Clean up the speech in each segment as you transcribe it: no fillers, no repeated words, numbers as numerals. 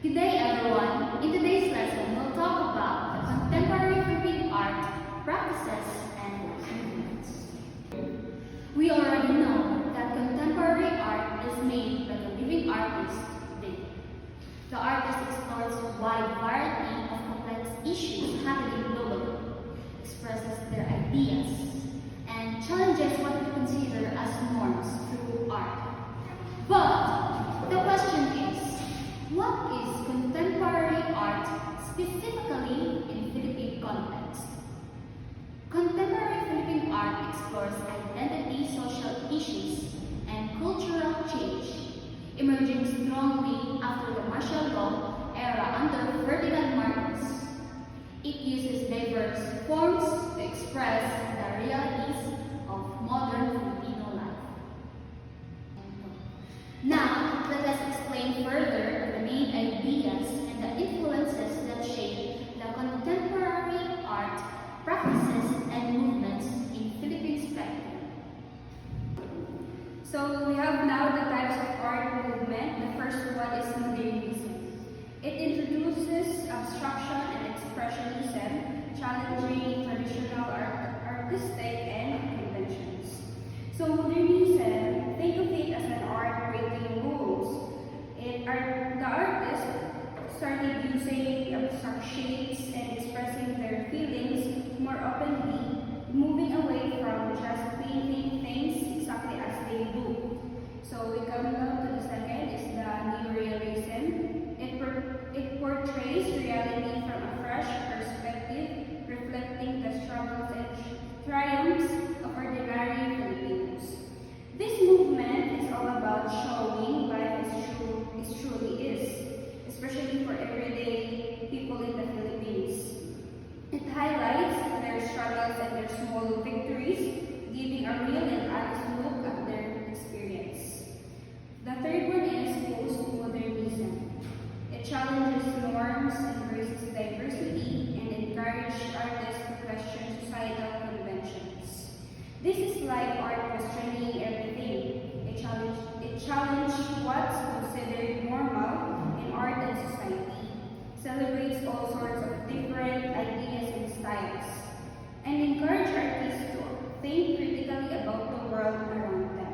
Good day, everyone. In today's lesson, we'll talk about the contemporary Philippine art practices and movements. We already know that contemporary art is made by the living artist today. The artist explores a wide variety of complex issues happening globally, expresses their ideas, and challenges what we consider as norms through art. But the question is, what is contemporary art specifically in Philippine context? Contemporary Philippine art explores identity, social issues, and cultural change, emerging strongly after the martial law era under Ferdinand Marcos. It uses diverse forms to express the realities of modern Filipino life. Now, let us explain further the main ideas and the influences that shape the contemporary art practices and movements in Philippine spectrum. So we have now the types of art movement. The first one is modernism. It introduces abstraction and expressionism, challenging traditional artistic and conventions. So modernism, think of it as an art breaking rules. The artist started using abstract shapes and expressing their feelings more openly, moving away from just painting things exactly as they do. So we come down to the second is the neorealism. It portrays reality from a fresh perspective, reflecting the struggles and triumphs of ordinary Filipinos. This movement is all about showing life as truly is, especially for everyday people in the Philippines. It highlights their struggles and their small victories, giving a real and honest look at their experience. The third one is postmodernism. It challenges norms, embraces diversity, and encourages artists to question societal conventions. This is like art questioning everything. It challenges what's considered normal in art and society, celebrates all sorts of different ideas and styles, and encourages artists to think critically about the world around them.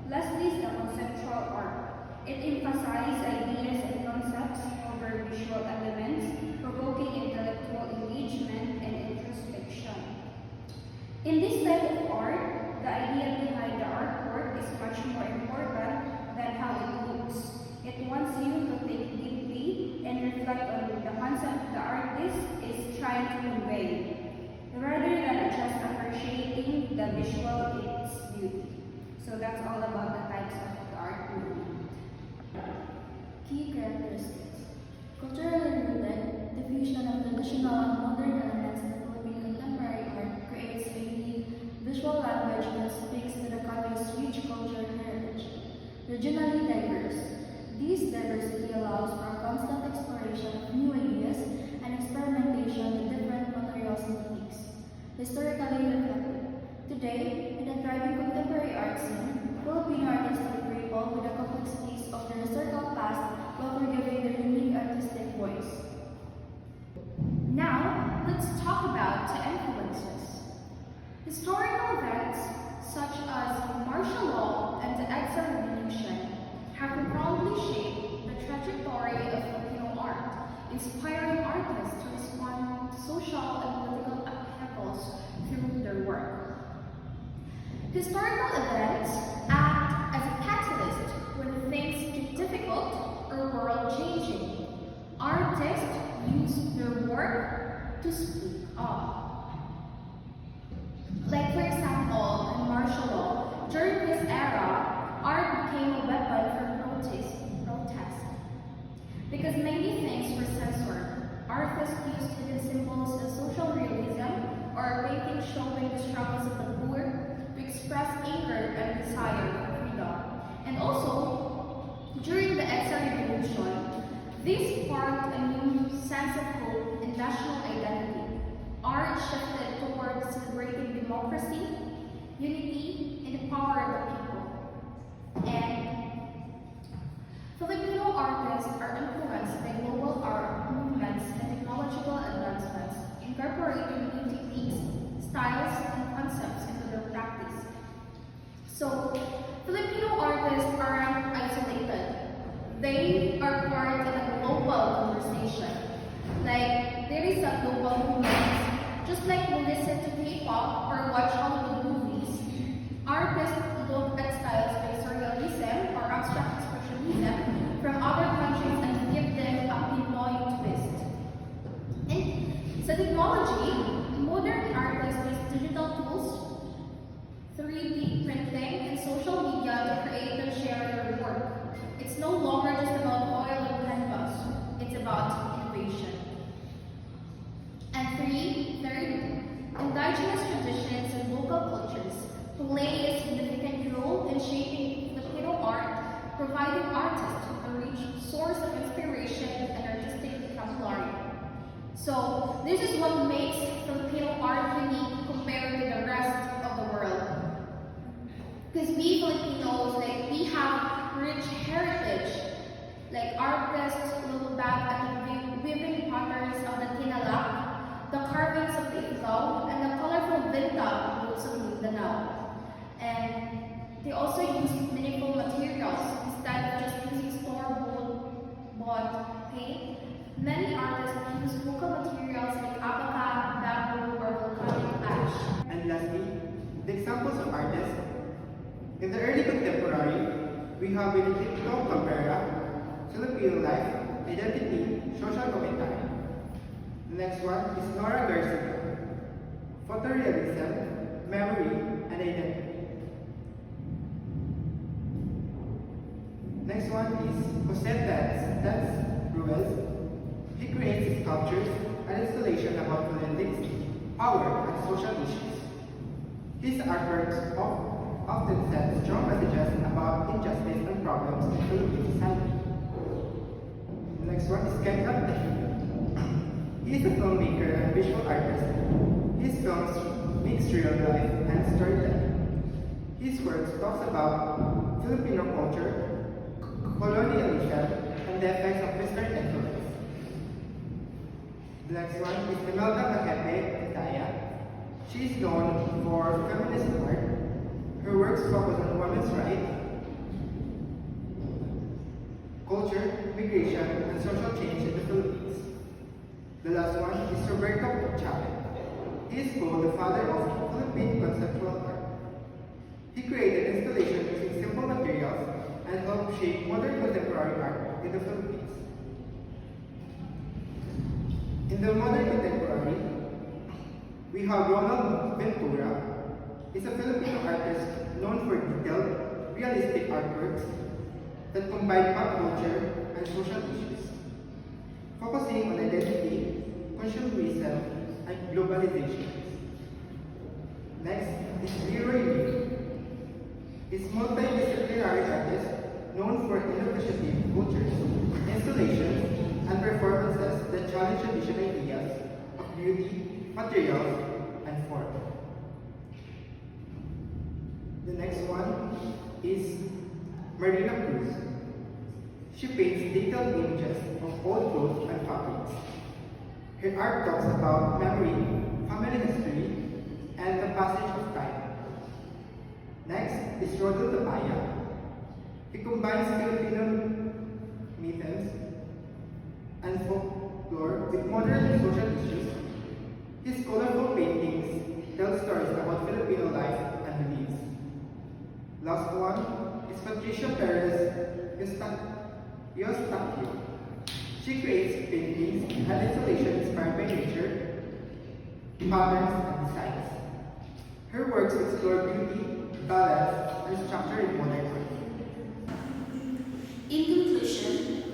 Lastly is the conceptual art. It emphasizes ideas and concepts over visual elements, provoking intellectual engagement and introspection. In this type of art, the idea behind the artwork is much more important than how it looks. It wants you to think deeply and reflect on the concept the artist is trying to convey, rather than just appreciating the visual its beauty. So that's all about the types of the art movement. Key characteristics. Culturally rooted, the fusion of traditional and modern elements in Philippine contemporary art creates a unique visual language that speaks to the country's rich cultural heritage. Regionally diverse. This diversity allows for constant exploration of new ideas and experimentation with different materials and techniques. Historically reflected. Today, in a thriving contemporary art scene, Filipino artists are grapple with the complexities of their historical past while forgiving their unique artistic voice. Now, let's talk about the influences. Historical events such as martial law and the Exile Revolution have profoundly shaped the trajectory of Filipino art, inspiring artists to respond to social and political upheavals through their work. Historical events act as a catalyst when things get difficult or world-changing. Artists use their work to speak up. Like for example, in martial law, during this era, art became a weapon for protest. Because many things were censored, artists used hidden symbols as social realism or paintings showing the struggles of the poor to express anger and desire for freedom. And also, during the Exile Revolution, this sparked a new sense of hope and national identity. Art shifted toward celebrating democracy, unity, and the power of the people. And Filipino artists are influenced by global part in a global conversation. Like, there is a global movement. Just like we listen to K-pop or watch Hollywood movies, artists look at styles like surrealism or abstract expressionism from other countries and give them a Pinoy twist. And sa technology, modern artists use digital tools, 3D printing, and social media to create and share their work. It's no longer just about oil and canvas, it's about innovation. And third, indigenous traditions and local cultures play a significant role in shaping Filipino art, providing artists with a rich source of inspiration and artistic vocabulary. So, this is what makes Filipino art unique compared to the rest of the world. Because we Filipinos, we have rich heritage. Like artists look back at the weaving patterns of the tinalak, the carvings of the Ifugao, and the colorful vinta roots of Mindanao. And they also use meaningful materials instead of just using store-bought paint. Many artists use local materials like abaca, bamboo, or volcanic ash. And lastly, the examples of artists. In the early contemporary, we have Benedicto Cabrera, Filipino life, identity, social commentary. The next one is Nora Garcia, photorealism, memory, and identity. Next one is Jose Taz Ruiz. He creates sculptures and installations about politics, power, and social issues. His artworks often send strong messages about injustice and problems in Philippine society. The next one is Kenneth Tahino. He is a filmmaker and visual artist. His films mix real life and storytelling. His works talks about Filipino culture, colonialism, and the effects of Western influence. The next one is Imelda Maquete Titaya. She is known for feminist art. Her works focus on women's rights, culture, migration, and social change in the Philippines. The last one is Roberto Chavez. He is called the father of Philippine conceptual art. He created installations using simple materials and helped shape modern contemporary art in the Philippines. In the modern contemporary, we have Ronald Ventura. He's a Filipino artist known for detailed, realistic artworks that combine pop culture and social issues, focusing on identity, consumerism, and globalization. Next is Leroy Lee. He's a multidisciplinary artist known for innovative cultures, installations, and performances that challenge traditional ideas of beauty, materials, and form. The next one is Marina Cruz. She paints detailed images of old clothes and fabrics. Her art talks about memory, family history, and the passage of time. Next is Rodel Tapaya. He combines Filipino myths and folklore with modern social issues. His colorful paintings tell stories about Filipino life and beliefs. Last one is Patricia Perez Eustachio. She creates paintings and installations inspired by nature, patterns, and designs. Her works explore beauty, balance, and structure in modern art. In conclusion,